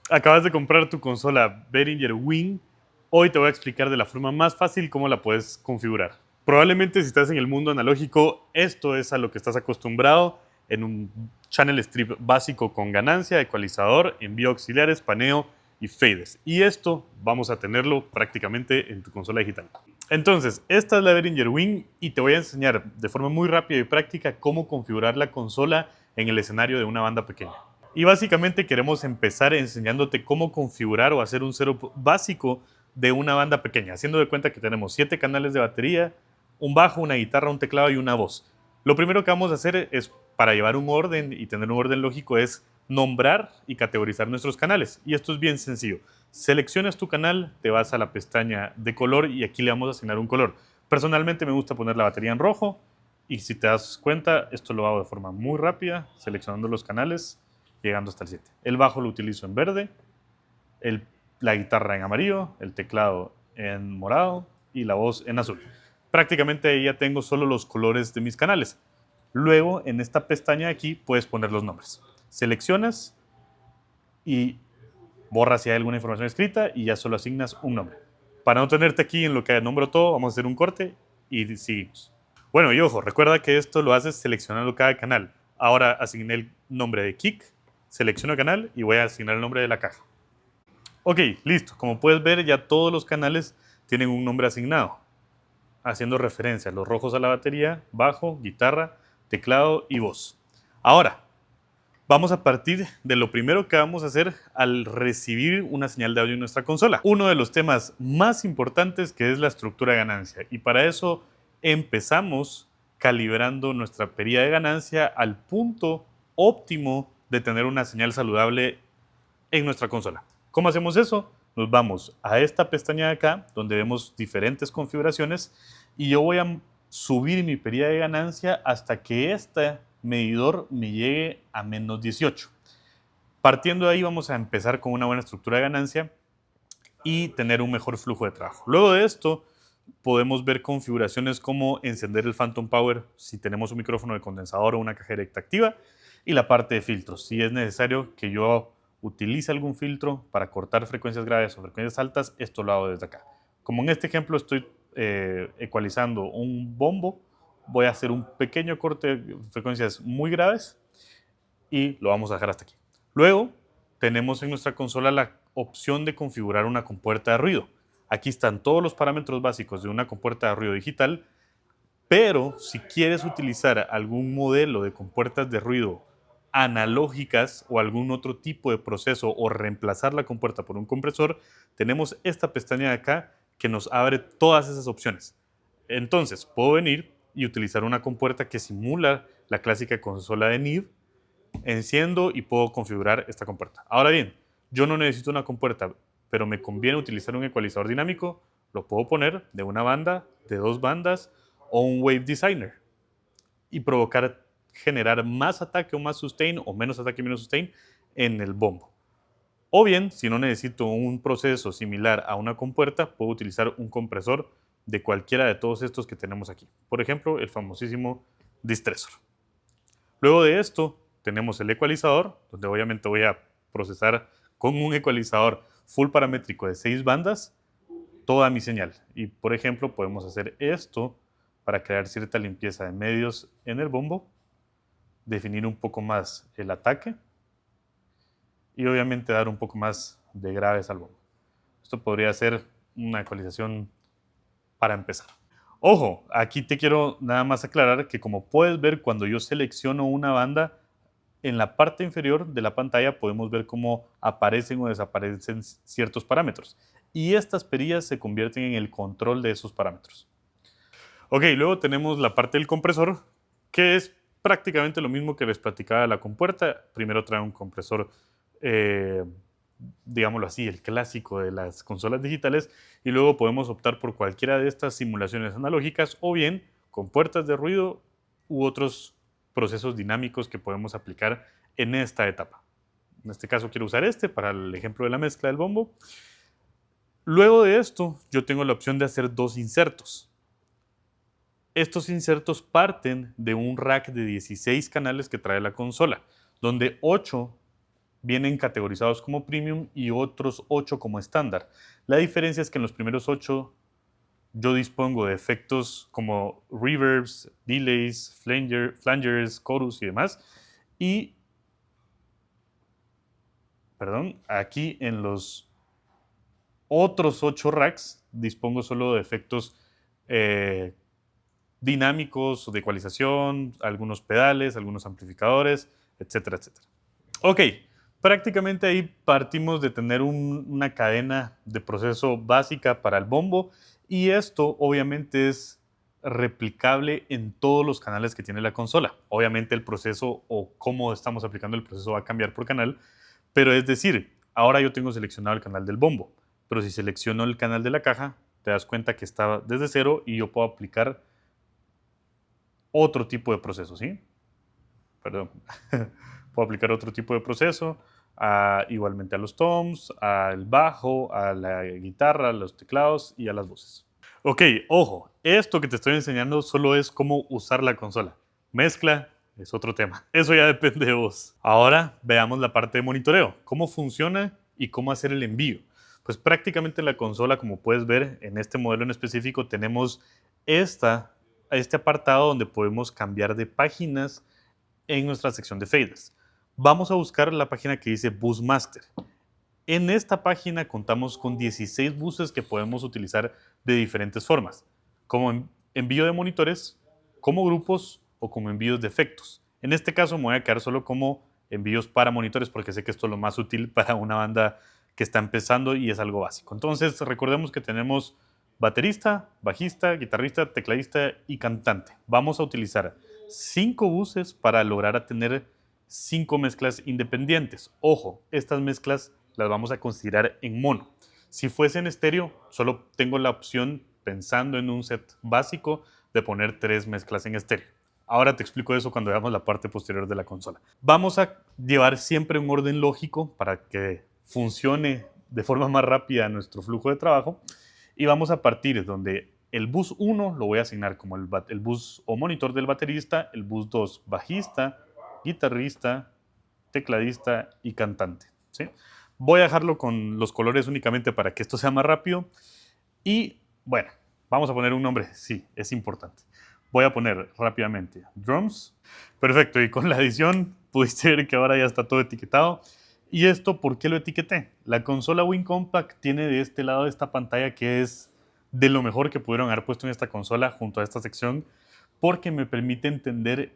Acabas de comprar tu consola Behringer Wing. Hoy te voy a explicar de la forma más fácil cómo la puedes configurar. Probablemente si estás en el mundo analógico, esto es a lo que estás acostumbrado en un channel strip básico con ganancia, ecualizador, envío auxiliares, paneo y fades. Y esto vamos a tenerlo prácticamente en tu consola digital. Entonces, esta es la Behringer Wing y te voy a enseñar de forma muy rápida y práctica cómo configurar la consola en el escenario de una banda pequeña. Y básicamente queremos empezar enseñándote cómo configurar o hacer un setup básico de una banda pequeña, haciendo de cuenta que tenemos 7 canales de batería, un bajo, una guitarra, un teclado y una voz. Lo primero que vamos a hacer es, para llevar un orden y tener un orden lógico, es nombrar y categorizar nuestros canales. Y esto es bien sencillo. Seleccionas tu canal, te vas a la pestaña de color y aquí le vamos a asignar un color. Personalmente me gusta poner la batería en rojo y si te das cuenta, esto lo hago de forma muy rápida, seleccionando los canales, llegando hasta el 7. El bajo lo utilizo en verde, la guitarra en amarillo, el teclado en morado y la voz en azul. Prácticamente ahí ya tengo solo los colores de mis canales. Luego, en esta pestaña de aquí, puedes poner los nombres. Seleccionas y borras si hay alguna información escrita y ya solo asignas un nombre. Para no tenerte aquí en lo que nombro todo, vamos a hacer un corte y seguimos. Bueno, y ojo, recuerda que esto lo haces seleccionando cada canal. Ahora asigné el nombre de Kick, selecciono canal y voy a asignar el nombre de la caja. Ok, listo. Como puedes ver, ya todos los canales tienen un nombre asignado, haciendo referencia los rojos a la batería, bajo, guitarra, teclado y voz. Ahora, vamos a partir de lo primero que vamos a hacer al recibir una señal de audio en nuestra consola. Uno de los temas más importantes que es la estructura de ganancia. Y para eso empezamos calibrando nuestra perilla de ganancia al punto óptimo de tener una señal saludable en nuestra consola. ¿Cómo hacemos eso? Nos vamos a esta pestaña de acá, donde vemos diferentes configuraciones, y yo voy a subir mi periodo de ganancia hasta que este medidor me llegue a menos 18. Partiendo de ahí vamos a empezar con una buena estructura de ganancia y tener un mejor flujo de trabajo. Luego de esto, podemos ver configuraciones como encender el Phantom Power si tenemos un micrófono de condensador o una caja directa activa, y la parte de filtros. Si es necesario que yo utilice algún filtro para cortar frecuencias graves o frecuencias altas, esto lo hago desde acá. Como en este ejemplo estoy ecualizando un bombo, voy a hacer un pequeño corte de frecuencias muy graves y lo vamos a dejar hasta aquí. Luego tenemos en nuestra consola la opción de configurar una compuerta de ruido. Aquí están todos los parámetros básicos de una compuerta de ruido digital, pero si quieres utilizar algún modelo de compuertas de ruido analógicas o algún otro tipo de proceso o reemplazar la compuerta por un compresor, tenemos esta pestaña de acá que nos abre todas esas opciones. Entonces, puedo venir y utilizar una compuerta que simula la clásica consola de NIV, enciendo y puedo configurar esta compuerta. Ahora bien, yo no necesito una compuerta, pero me conviene utilizar un ecualizador dinámico, lo puedo poner de una banda, de 2 bandas o un Wave Designer y provocar generar más ataque o más sustain o menos ataque y menos sustain en el bombo. O bien, si no necesito un proceso similar a una compuerta, puedo utilizar un compresor de cualquiera de todos estos que tenemos aquí. Por ejemplo, el famosísimo Distressor. Luego de esto, tenemos el ecualizador, donde obviamente voy a procesar con un ecualizador full paramétrico de 6 bandas toda mi señal. Y por ejemplo, podemos hacer esto para crear cierta limpieza de medios en el bombo, definir un poco más el ataque y obviamente dar un poco más de graves al bombo. Esto podría ser una ecualización para empezar. Ojo, aquí te quiero nada más aclarar que como puedes ver cuando yo selecciono una banda, en la parte inferior de la pantalla podemos ver cómo aparecen o desaparecen ciertos parámetros. Y estas perillas se convierten en el control de esos parámetros. Ok, luego tenemos la parte del compresor, que es prácticamente lo mismo que les platicaba de la compuerta. Primero trae un compresor, eh, digámoslo así, el clásico de las consolas digitales, y luego podemos optar por cualquiera de estas simulaciones analógicas o bien con puertas de ruido u otros procesos dinámicos que podemos aplicar en esta etapa. En este caso quiero usar este para el ejemplo de la mezcla del bombo. Luego de esto, yo tengo la opción de hacer 2 insertos. Estos insertos parten de un rack de 16 canales que trae la consola, donde 8 vienen categorizados como premium y otros 8 como estándar. La diferencia es que en los primeros 8 yo dispongo de efectos como reverbs, delays, flangers, chorus y demás. Y, perdón, aquí en los otros 8 racks dispongo solo de efectos eh, dinámicos, de ecualización, algunos pedales, algunos amplificadores, etcétera, etcétera. Ok, prácticamente ahí partimos de tener una cadena de proceso básica para el bombo y esto obviamente es replicable en todos los canales que tiene la consola. Obviamente el proceso o cómo estamos aplicando el proceso va a cambiar por canal, pero es decir, ahora yo tengo seleccionado el canal del bombo, pero si selecciono el canal de la caja, te das cuenta que está desde cero y yo puedo aplicar otro tipo de proceso, ¿sí? Perdón. Puedo aplicar otro tipo de proceso, igualmente a los toms, al bajo, a la guitarra, a los teclados y a las voces. Ok, ojo, esto que te estoy enseñando solo es cómo usar la consola. Mezcla es otro tema. Eso ya depende de vos. Ahora veamos la parte de monitoreo. ¿Cómo funciona y cómo hacer el envío? Pues prácticamente en la consola, como puedes ver, en este modelo en específico tenemos este apartado donde podemos cambiar de páginas en nuestra sección de faders. Vamos a buscar la página que dice Bus Master. En esta página contamos con 16 buses que podemos utilizar de diferentes formas, como envío de monitores, como grupos o como envíos de efectos. En este caso me voy a quedar solo como envíos para monitores porque sé que esto es lo más útil para una banda que está empezando y es algo básico. Entonces recordemos que tenemos baterista, bajista, guitarrista, tecladista y cantante. Vamos a utilizar 5 buses para lograr tener 5 mezclas independientes. Ojo, estas mezclas las vamos a considerar en mono. Si fuese en estéreo, solo tengo la opción, pensando en un set básico, de poner 3 mezclas en estéreo. Ahora te explico eso cuando veamos la parte posterior de la consola. Vamos a llevar siempre un orden lógico para que funcione de forma más rápida nuestro flujo de trabajo y vamos a partir donde el bus 1 lo voy a asignar como el bus o monitor del baterista, el bus 2 bajista, guitarrista, tecladista y cantante, ¿sí? Voy a dejarlo con los colores únicamente para que esto sea más rápido. Y bueno, vamos a poner un nombre, sí, es importante. Voy a poner rápidamente drums. Perfecto, y con la edición pudiste ver que ahora ya está todo etiquetado. ¿Y esto por qué lo etiqueté? La consola Win Compact tiene de este lado esta pantalla que es de lo mejor que pudieron haber puesto en esta consola junto a esta sección porque me permite entender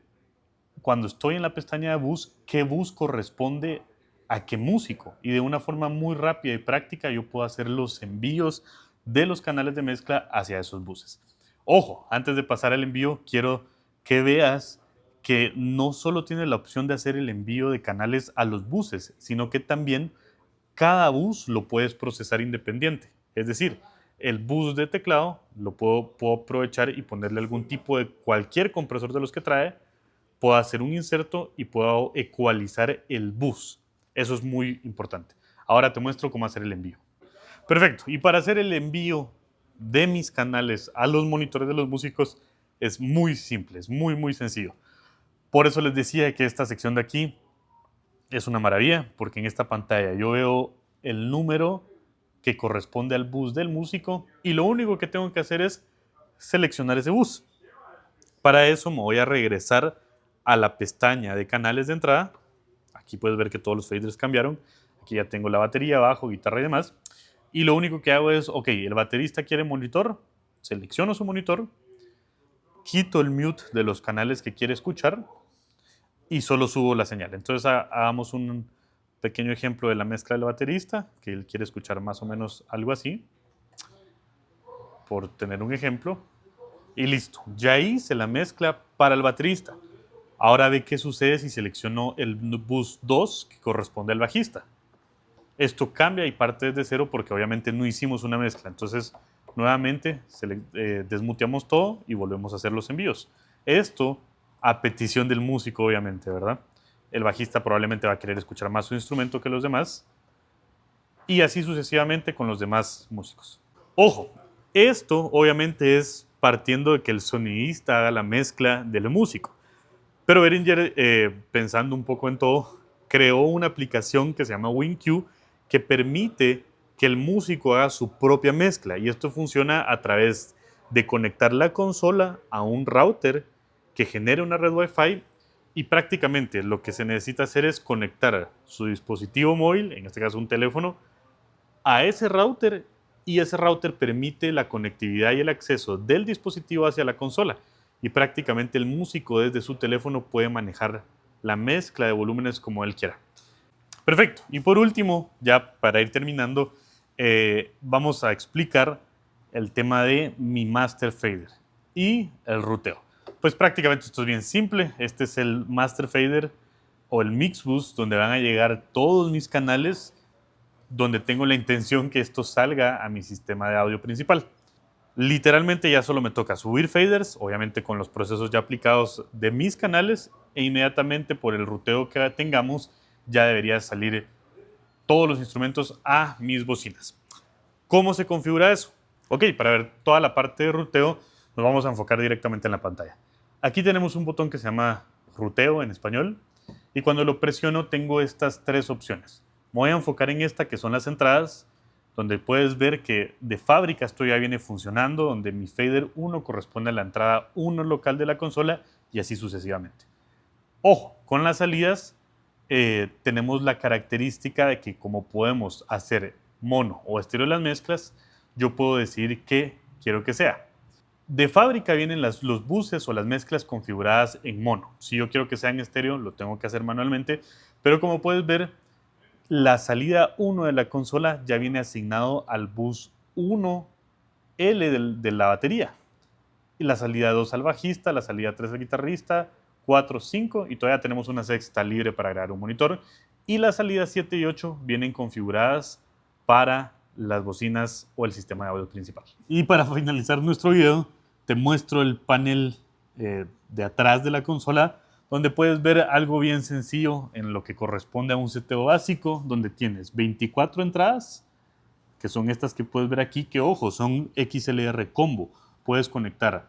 cuando estoy en la pestaña de bus, qué bus corresponde a qué músico. Y de una forma muy rápida y práctica yo puedo hacer los envíos de los canales de mezcla hacia esos buses. Ojo, antes de pasar al envío, quiero que veas que no solo tiene la opción de hacer el envío de canales a los buses, sino que también cada bus lo puedes procesar independiente. Es decir, el bus de teclado lo puedo aprovechar y ponerle algún tipo de cualquier compresor de los que trae, puedo hacer un inserto y puedo ecualizar el bus. Eso es muy importante. Ahora te muestro cómo hacer el envío. Perfecto. Y para hacer el envío de mis canales a los monitores de los músicos es muy simple, es muy, muy sencillo. Por eso les decía que esta sección de aquí es una maravilla, porque en esta pantalla yo veo el número que corresponde al bus del músico y lo único que tengo que hacer es seleccionar ese bus. Para eso me voy a regresar a la pestaña de canales de entrada. Aquí puedes ver que todos los faders cambiaron. Aquí ya tengo la batería, bajo, guitarra y demás. Y lo único que hago es, ok, el baterista quiere monitor, selecciono su monitor, quito el mute de los canales que quiere escuchar y solo subo la señal. Entonces hagamos un pequeño ejemplo de la mezcla del baterista, que él quiere escuchar más o menos algo así, por tener un ejemplo. Y listo, ya hice la mezcla para el baterista. Ahora ve qué sucede si selecciono el bus 2 que corresponde al bajista. Esto cambia y parte desde cero porque obviamente no hicimos una mezcla. Entonces, nuevamente, desmuteamos todo y volvemos a hacer los envíos. Esto a petición del músico, obviamente, ¿verdad? El bajista probablemente va a querer escuchar más su instrumento que los demás. Y así sucesivamente con los demás músicos. Ojo, esto obviamente es partiendo de que el sonidista haga la mezcla del músico. Pero Behringer, pensando un poco en todo, creó una aplicación que se llama WinQ que permite que el músico haga su propia mezcla. Y esto funciona a través de conectar la consola a un router que genere una red Wi-Fi, y prácticamente lo que se necesita hacer es conectar su dispositivo móvil, en este caso un teléfono, a ese router, y ese router permite la conectividad y el acceso del dispositivo hacia la consola, y prácticamente el músico desde su teléfono puede manejar la mezcla de volúmenes como él quiera. Perfecto. Y por último, ya para ir terminando, vamos a explicar el tema de mi master fader y el ruteo. Pues prácticamente esto es bien simple. Este es el master fader o el mix bus donde van a llegar todos mis canales, donde tengo la intención que esto salga a mi sistema de audio principal. Literalmente ya solo me toca subir faders, obviamente con los procesos ya aplicados de mis canales, e inmediatamente por el ruteo que tengamos ya debería salir todos los instrumentos a mis bocinas. ¿Cómo se configura eso? Ok, para ver toda la parte de ruteo nos vamos a enfocar directamente en la pantalla. Aquí tenemos un botón que se llama ruteo en español, y cuando lo presiono tengo estas tres opciones. Me voy a enfocar en esta que son las entradas, donde puedes ver que de fábrica esto ya viene funcionando, donde mi fader 1 corresponde a la entrada 1 local de la consola y así sucesivamente. Ojo, con las salidas tenemos la característica de que como podemos hacer mono o estéreo las mezclas, yo puedo decidir qué quiero que sea. De fábrica vienen los buses o las mezclas configuradas en mono. Si yo quiero que sea en estéreo, lo tengo que hacer manualmente, pero como puedes ver, la salida 1 de la consola ya viene asignado al bus 1L de la batería. Y la salida 2 al bajista, la salida 3 al guitarrista, 4, 5, y todavía tenemos una sexta libre para agregar un monitor. Y las salidas 7 y 8 vienen configuradas para las bocinas o el sistema de audio principal. Y para finalizar nuestro video, te muestro el panel de atrás de la consola, donde puedes ver algo bien sencillo en lo que corresponde a un seteo básico, donde tienes 24 entradas, que son estas que puedes ver aquí, que ojo, son XLR combo. Puedes conectar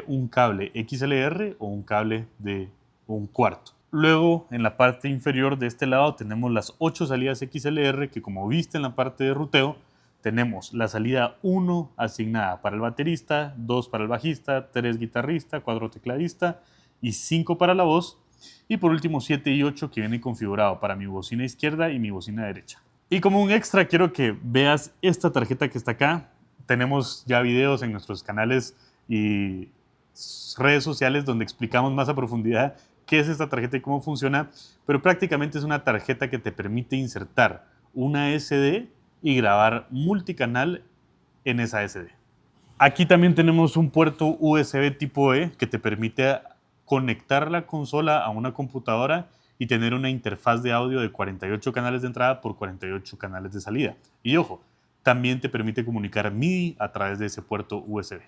un cable XLR o un cable de 1/4. Luego, en la parte inferior de este lado tenemos las 8 salidas XLR, que como viste en la parte de ruteo, tenemos la salida 1 asignada para el baterista, 2 para el bajista, 3 guitarrista, 4 tecladista y 5 para la voz. Y por último 7 y 8 que viene configurado para mi bocina izquierda y mi bocina derecha. Y como un extra quiero que veas esta tarjeta que está acá. Tenemos ya videos en nuestros canales y redes sociales donde explicamos más a profundidad qué es esta tarjeta y cómo funciona, pero prácticamente es una tarjeta que te permite insertar una SD y grabar multicanal en esa SD. Aquí también tenemos un puerto USB tipo E que te permite conectar la consola a una computadora y tener una interfaz de audio de 48 canales de entrada por 48 canales de salida. Y ojo, también te permite comunicar MIDI a través de ese puerto USB.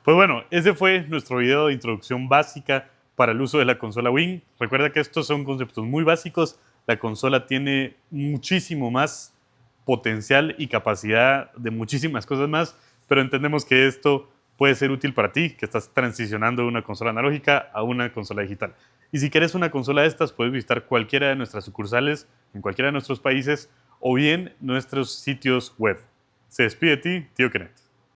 Pues bueno, ese fue nuestro video de introducción básica para el uso de la consola Wing. Recuerda que estos son conceptos muy básicos. La consola tiene muchísimo más potencial y capacidad de muchísimas cosas más, pero entendemos que esto puede ser útil para ti, que estás transicionando de una consola analógica a una consola digital. Y si quieres una consola de estas, puedes visitar cualquiera de nuestras sucursales en cualquiera de nuestros países o bien nuestros sitios web. Se despide de ti, Tío Kenneth.